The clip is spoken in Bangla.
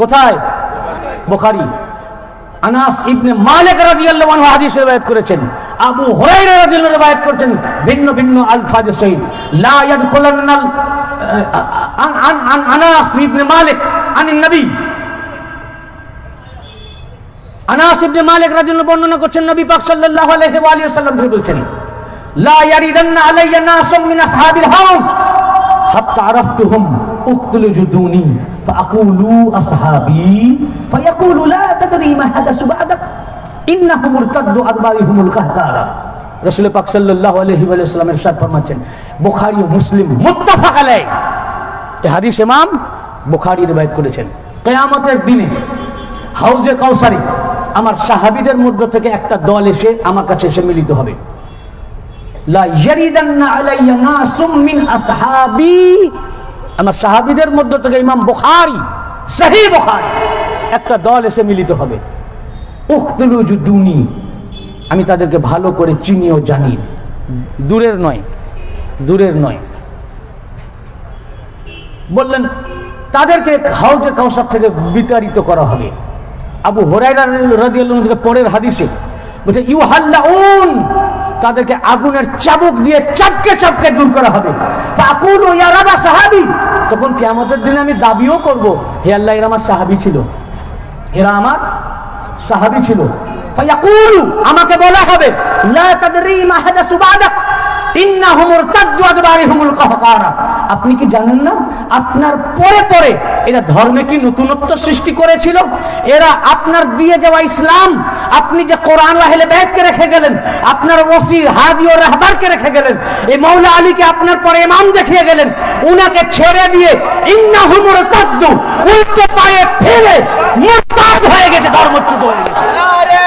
কোথায়? বুখারী। আনাস ইবনে মালিক রাদিয়াল্লাহু আনহু হাদিস riwayat করেছেন, আবু হুরায়রা রাদিয়াল্লাহু আনহু riwayat করেছেন ভিন্ন ভিন্ন আলফাজে সহিত। লা ইয়াদখুলান্নাল আনাস ইবনে মালিক আনিন নবী, আনাস ইবনে মালিক রাদিয়াল্লাহু বর্ণনা করছেন নবী পাক সাল্লাল্লাহু আলাইহি ওয়া আলিহি ওয়াসাল্লাম বলেছেন, লা ইয়ারিদান্না আলাইয়া নাসুম মিন আসহাবিল হাউজ হাত্তা আরাফতুহুম উকতুলু জুদুনি ফাআকুলু আসহাবি ফায়াকুলু লা তাদরি মা হাদাসু বা'দাক ইন্নাহুম মুরতাদ্দু আদবারিহুমুল কাহকারা। রাসূল পাক সাল্লাল্লাহু আলাইহি ওয়া সাল্লাম ইরশাদ ফরমাচ্ছেন, বুখারী ও মুসলিম মুত্তাফাক আলাইহি, এই হাদিস ইমাম বুখারী riwayat করেছেন। কিয়ামতের দিনে হাউজে কাউসারে আমার সাহাবীদের মধ্য থেকে একটা দল এসে আমার কাছে এসে মিলিত হবে। লা ইয়ারিদান্না আলাইয়া নাসুম মিন আসহাবি, আমার সাহাবীদের মধ্য থেকে ইমাম বুখারী সহিহ বুখারী একটা দল এসে মিলিত হবে। উখতুলু জুদুনি, আমি তাদেরকে ভালো করে চিনি ও জানি, দূরের নয়, দূরের নয়। বললেন তাদেরকে হাউজে কাউসার থেকে বিতাড়িত করা হবে। আবু হুরায়রা রাদিয়াল্লাহু আনহু পরের হাদিসে বলছে ইউহাল্লাউন, তাদেরকে আগুনের চাবুক দিয়ে চাপকে চাপকে দূর করা হবে। ফাকুলু ইয়া রাবা সাহাবী, তখন কিয়ামতের দিনে আমি দাবিও করব, হে আল্লাহ এরা আমার সাহাবী ছিল, এরা আমার সাহাবী ছিল। ফায়াকুলু, আমাকে বলা হবে, লা তাদরি মা হাদাসু বা'দাক ইন্নাহুম মুরতাদ্দু আদবারিহুমুল কাহকারা, আপনি কি জানেন না আপনার পরে পরে এরা ধর্মে কি নতুনত্ব সৃষ্টি করেছিল? এরা আপনার দিয়ে যাওয়া ইসলাম, আপনি যে কোরআন ও আহলে বাইতকে রেখে গেলেন, আপনার ওসি হাদি ও রাহবারকে রেখে গেলেন, এই মাওলা আলীকে আপনার পরে ইমাম দেখিয়ে গেলেন, উনাকে ছেড়ে দিয়ে ইন্নাহুম মুরতাদ্দু উল্টো পায়ে ফিরে মুরতাদ হয়ে গেছে, ধর্ম